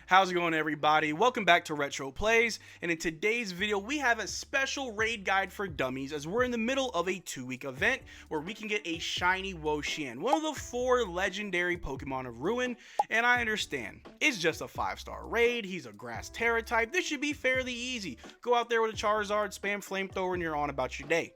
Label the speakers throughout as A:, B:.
A: How's it going, everybody? Welcome back to Retro Plays, and in today's video we have a special raid guide for dummies as we're in the middle of a 2-week event where we can get a Shiny Wo-Chien, one of the 4 legendary Pokemon of Ruin. And I understand, it's just a 5-star raid, he's a grass Terra type, this should be fairly easy. Go out there with a Charizard, spam Flamethrower, and you're on about your day.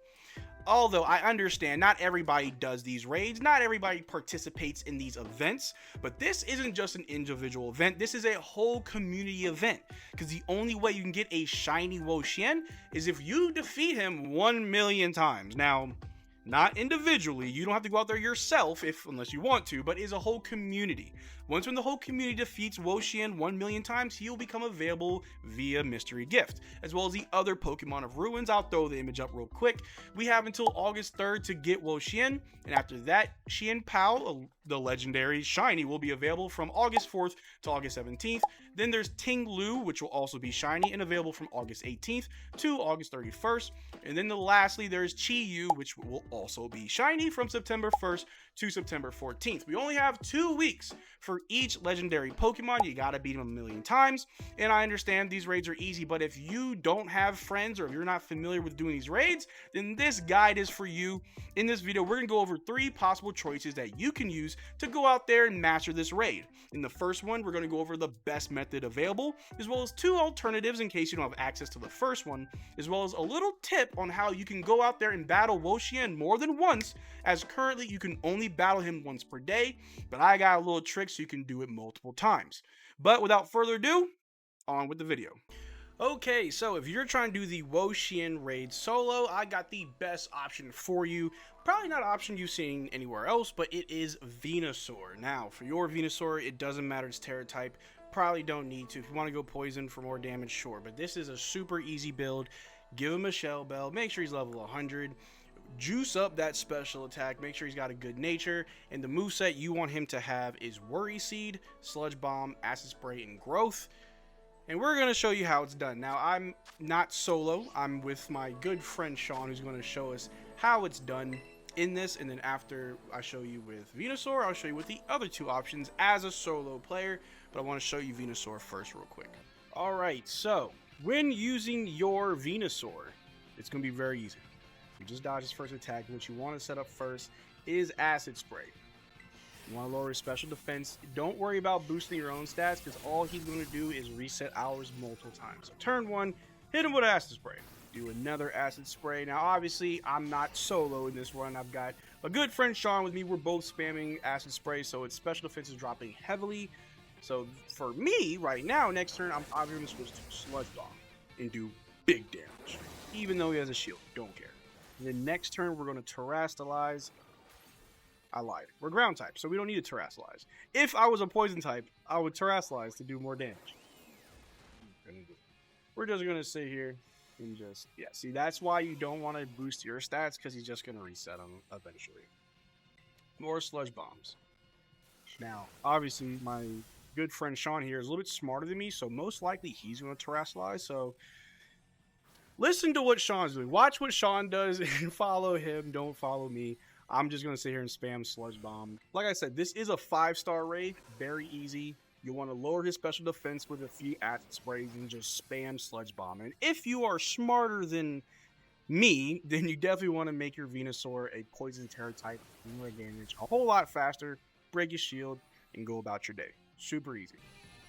A: Although I understand not everybody does these raids, not everybody participates in these events, but this isn't just an individual event, this is a whole community event, because the only way you can get a Shiny Wo-Chien is if you defeat him 1 million times. Now, not individually, you don't have to go out there yourself unless you want to, but is a whole community. Once when the whole community defeats Wo-Chien 1 million times, he'll become available via mystery gift, as well as the other Pokemon of Ruins. I'll throw the image up real quick. We have until August 3rd to get Wo-Chien, and after that, Xianpao, the legendary Shiny, will be available from August 4th to August 17th. Then there's Ting-Lu, which will also be Shiny and available from August 18th to August 31st. And then lastly, there's Chi-Yu, which will also be Shiny from September 1st to September 14th. We only have 2 weeks for each legendary Pokemon. You gotta beat them 1 million times. And I understand these raids are easy, but if you don't have friends or if you're not familiar with doing these raids, then this guide is for you. In this video, we're gonna go over 3 possible choices that you can use to go out there and master this raid. In the first one, we're gonna go over the best method available, as well as 2 alternatives in case you don't have access to the first one, as well as a little tip on how you can go out there and battle Wo-Chien more than once, as currently you can only battle him once per day, but I got a little trick so you can do it multiple times. But without further ado, on with the video. Okay, so if you're trying to do the Wo-Chien raid solo, I got the best option for you. Probably not an option you've seen anywhere else, but it is Venusaur. Now, for your Venusaur, it doesn't matter, it's Terra type. Probably don't need to. If you want to go poison for more damage, sure. But this is a super easy build. Give him a Shell Bell. Make sure he's level 100. Juice up that special attack. Make sure he's got a good nature. And the moveset you want him to have is Worry Seed, Sludge Bomb, Acid Spray, and Growth. And we're going to show you how it's done. Now, I'm not solo. I'm with my good friend Sean, who's going to show us how it's done in this. And then after I show you with Venusaur, I'll show you with the other 2 options as a solo player. But I want to show you Venusaur first real quick. Alright, so when using your Venusaur, it's going to be very easy. You just dodge his first attack. What you want to set up first is Acid Spray. You want to lower his special defense. Don't worry about boosting your own stats, because all he's going to do is reset ours multiple times. So turn 1, hit him with Acid Spray. Do another Acid Spray. Now obviously I'm not solo in this run. I've got a good friend Sean with me. We're both spamming Acid Spray, so its special defense is dropping heavily. So for me right now, next turn I'm going to switch to Sludge Bomb and do big damage, even though he has a shield. Don't care. And then next turn we're going to Terrastalize. I lied. We're ground type, so we don't need to Terrastalize. If I was a poison type, I would Terrastalize to do more damage. We're just going to sit here and just, yeah, see, that's why you don't want to boost your stats, because he's just going to reset them eventually. More Sludge Bombs. Now, obviously, my good friend Sean here is a little bit smarter than me, so most likely he's going to Terrastalize, so listen to what Sean's doing. Watch what Sean does and follow him. Don't follow me. I'm just going to sit here and spam Sludge Bomb. Like I said, this is a 5-star raid. Very easy. You want to lower his special defense with a few acid sprays and just spam Sludge Bomb. And if you are smarter than me, then you definitely want to make your Venusaur a Poison Terra type. More damage. A whole lot faster. Break his shield and go about your day. Super easy.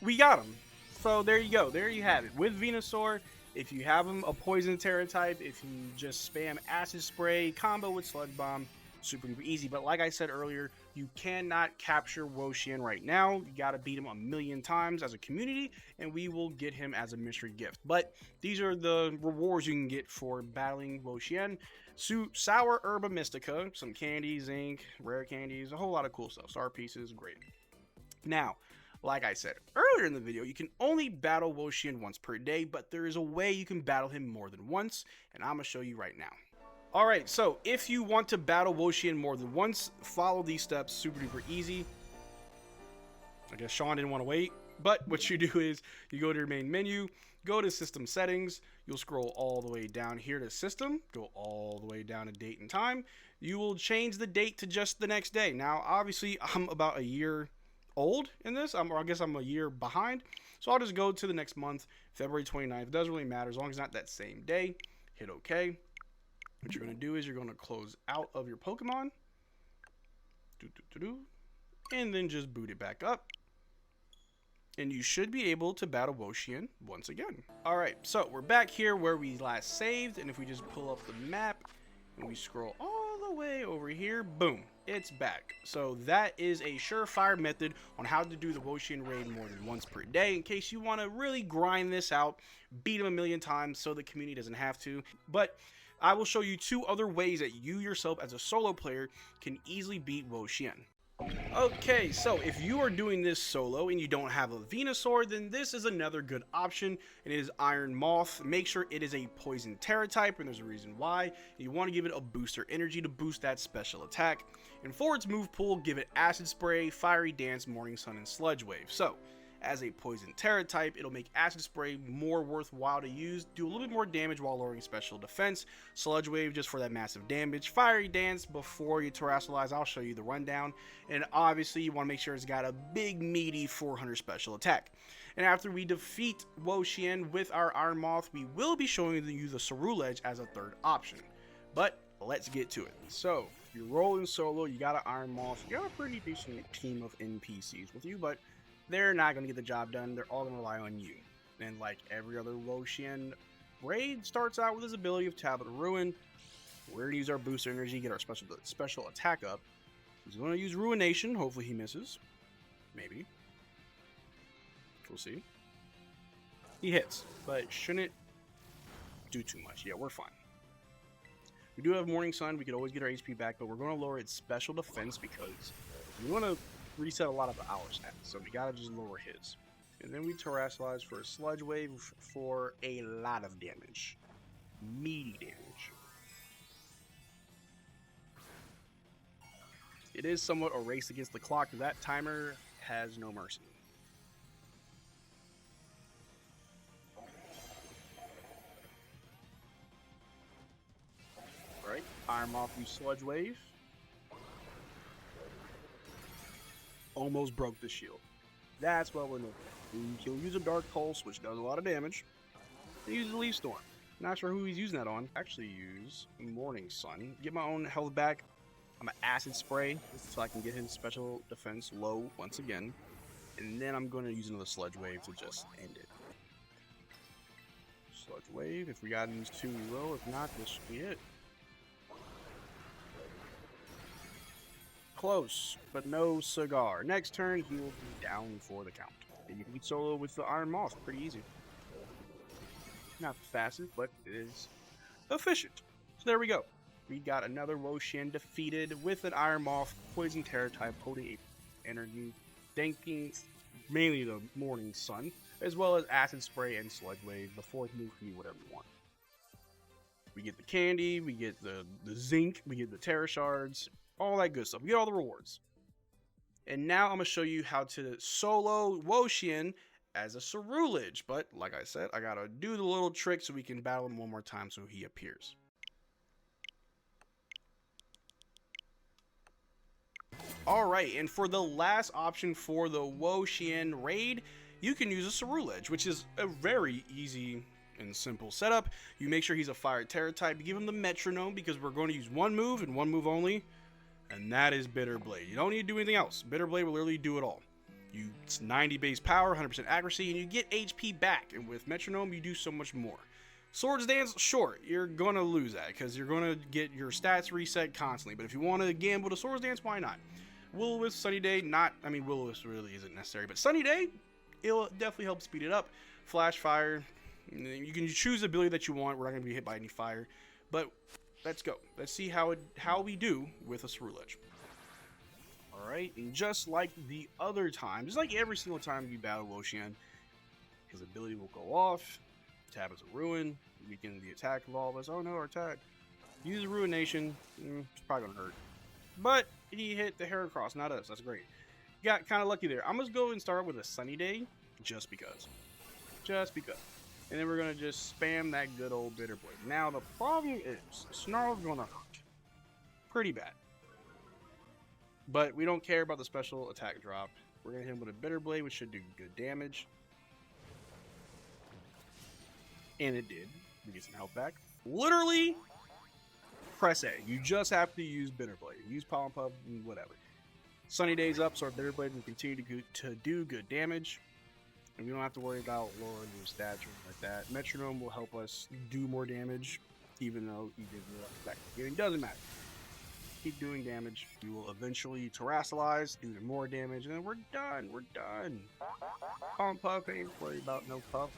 A: We got him. So there you go. There you have it. With Venusaur, if you have him a Poison Terra type, if you just spam Acid Spray, combo with Sludge Bomb, super duper easy. But like I said earlier, you cannot capture Wo-Chien right now. You got to beat him 1 million times as a community, and we will get him as a mystery gift. But these are the rewards you can get for battling Wo-Chien. Sour Herba Mystica, some candies, zinc, rare candies, a whole lot of cool stuff. Star pieces, great. Now, like I said earlier in the video, you can only battle Wo-Chien once per day, but there is a way you can battle him more than once, and I'm going to show you right now. Alright, so if you want to battle Wo-Chien more than once, follow these steps. Super duper easy. I guess Sean didn't want to wait, but what you do is you go to your main menu, go to System Settings, you'll scroll all the way down here to System, go all the way down to Date and Time. You will change the date to just the next day. Now, obviously, I'm about a year old in this. I guess I'm a year behind. So I'll just go to the next month, February 29th. It doesn't really matter as long as it's not that same day. Hit OK. What you're going to do is you're going to close out of your Pokemon. And then just boot it back up. And you should be able to battle Wo-Chien once again. Alright, so we're back here where we last saved. And if we just pull up the map and we scroll all the way over here, boom, it's back. So that is a surefire method on how to do the Wo-Chien Raid more than once per day, in case you want to really grind this out, beat them a million times so the community doesn't have to. But I will show you 2 other ways that you yourself as a solo player can easily beat Wo-Chien. Okay, so if you are doing this solo and you don't have a Venusaur, then this is another good option. It is Iron Moth. Make sure it is a poison Terra type, and there's a reason why. You want to give it a booster energy to boost that special attack. And for its move pool, give it Acid Spray, Fiery Dance, Morning Sun, and Sludge Wave. So, as a poison Terra type, it'll make Acid Spray more worthwhile to use, do a little bit more damage while lowering special defense, Sludge Wave just for that massive damage, Fiery Dance before you Terrasilize, I'll show you the rundown, and obviously you want to make sure it's got a big meaty 400 special attack. And after we defeat Wo-Chien with our Iron Moth, we will be showing you the Seru Edge as a third option. But let's get to it. So, if you're rolling solo, you got an Iron Moth, you got a pretty decent team of NPCs with you, but they're not going to get the job done. They're all going to rely on you. And like every other Wo-Chien raid starts out with his ability of Tablet of Ruin. We're going to use our booster energy, get our special attack up. He's going to use Ruination. Hopefully he misses. Maybe. We'll see. He hits, but shouldn't do too much. Yeah, we're fine. We do have Morning Sun. We could always get our HP back, but we're going to lower its special defense because we want to reset a lot of our stats, so we gotta just lower his. And then we Terrasilize for a Sludge Wave for a lot of damage. Meaty damage. It is somewhat a race against the clock. That timer has no mercy. Alright, Iron Moth use Sludge Wave. Almost broke the shield. That's what we're looking at. He'll use a Dark Pulse, which does a lot of damage. He uses Leaf Storm. Not sure who he's using that on. Actually use Morning Sun. Get my own health back. I'm an Acid Spray, so I can get his special defense low once again. And then I'm going to use another Sludge Wave to just end it. Sludge Wave. If we got to use 2, we will. If not, this should be it. Close, but no cigar. Next turn, he will be down for the count. And you can beat solo with the Iron Moth. Pretty easy. Not the fastest, but it is efficient. So there we go. We got another Wo-Chien defeated with an Iron Moth, Poison Terra type, holding energy, thanking mainly the Morning Sun, as well as Acid Spray and Sludge Wave. The 4th move can be whatever you want. We get the candy, we get the zinc, we get the Terra Shards, all that good stuff. We get all the rewards. And now I'm going to show you how to solo Wo-Chien as a Seru Edge. But like I said, I got to do the little trick so we can battle him one more time so he appears. Alright, and for the last option for the Wo-Chien Raid, you can use a Seru Edge, which is a very easy and simple setup. You make sure he's a Fire Terra type. You give him the Metronome because we're going to use one move and one move only. And that is Bitter Blade. You don't need to do anything else. Bitter Blade will literally do it all. It's 90 base power, 100% accuracy, and you get HP back. And with Metronome, you do so much more. Swords Dance, sure, you're going to lose that because you're going to get your stats reset constantly. But if you want to gamble to Swords Dance, why not? Will-O-Wisp, Sunny Day, Will-O-Wisp really isn't necessary. But Sunny Day, it'll definitely help speed it up. Flash Fire, you can choose the ability that you want. We're not going to be hit by any fire. But let's go. Let's see how we do with a Seru Edge. Alright, and just like the other time, just like every single time you battle Wo-Chien, his ability will go off, Tablets of Ruin, weaken the attack of all of us. Oh no, our attack. Use Ruination, it's probably going to hurt. But he hit the Heracross, not us, that's great. Got kind of lucky there. I'm going to go and start with a Sunny Day, just because. Just because. And then we're going to just spam that good old Bitter Blade. Now, the problem is, Snarl's going to hurt. Pretty bad. But we don't care about the special attack drop. We're gonna hit him with a Bitter Blade, which should do good damage. And it did. We get some health back. Literally, press A. You just have to use Bitter Blade. Use Pollen Puff, whatever. Sunny Day's up, so our Bitter Blade will continue to do good damage. And we don't have to worry about lowering your stats or anything like that. Metronome will help us do more damage, even though he did more back at the beginning. Doesn't matter. Keep doing damage. We will eventually terrasilize, do more damage, and then we're done. We're done. Pollen Puff, ain't worry about no puff.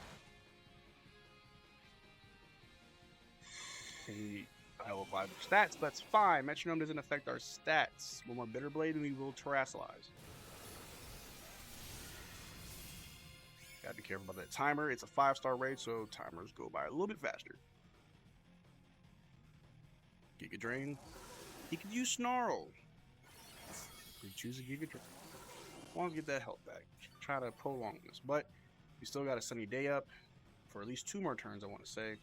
A: Hey, I will apply the stats, but that's fine. Metronome doesn't affect our stats. One more Bitter Blade and we will terrasilize. Gotta be careful about that timer. It's a 5-star raid, so timers go by a little bit faster. Giga Drain. He could use Snarl. We choose a Giga Drain. I want to get that health back. Try to prolong this, but we still got a Sunny Day up for at least 2 more turns, I want to say.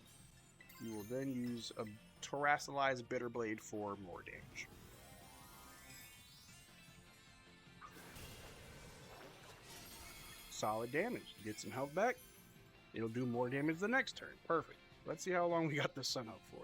A: We will then use a terrasilized Bitter Blade for more damage. Solid damage. Get some health back. It'll do more damage the next turn. Perfect. Let's see how long we got the sun up for.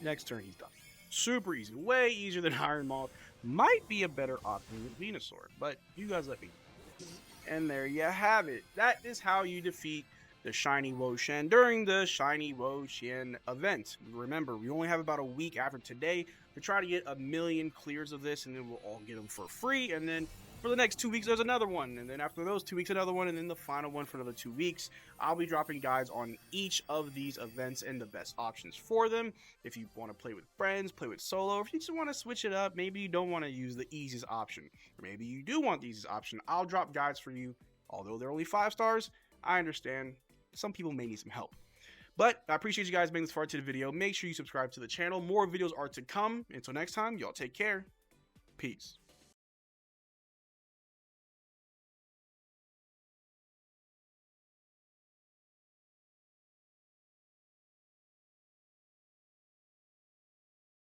A: Next turn he's done. Super easy. Way easier than Iron Moth. Might be a better option with Venusaur, but you guys let me know. And there you have it. That is how you defeat the Shiny Wo-Chien during the Shiny Wo-Chien event. Remember, we only have about a week after today to try to get 1,000,000 clears of this, and then we'll all get them for free. And then for the next 2 weeks, there's another one. And then after those 2 weeks, another one. And then the final one for another 2 weeks. I'll be dropping guides on each of these events and the best options for them. If you want to play with friends, play with solo, or if you just want to switch it up, maybe you don't want to use the easiest option. Or maybe you do want the easiest option. I'll drop guides for you. Although they're only 5 stars, I understand. Some people may need some help. But I appreciate you guys being this far to the video. Make sure you subscribe to the channel. More videos are to come. Until next time, y'all take care. Peace.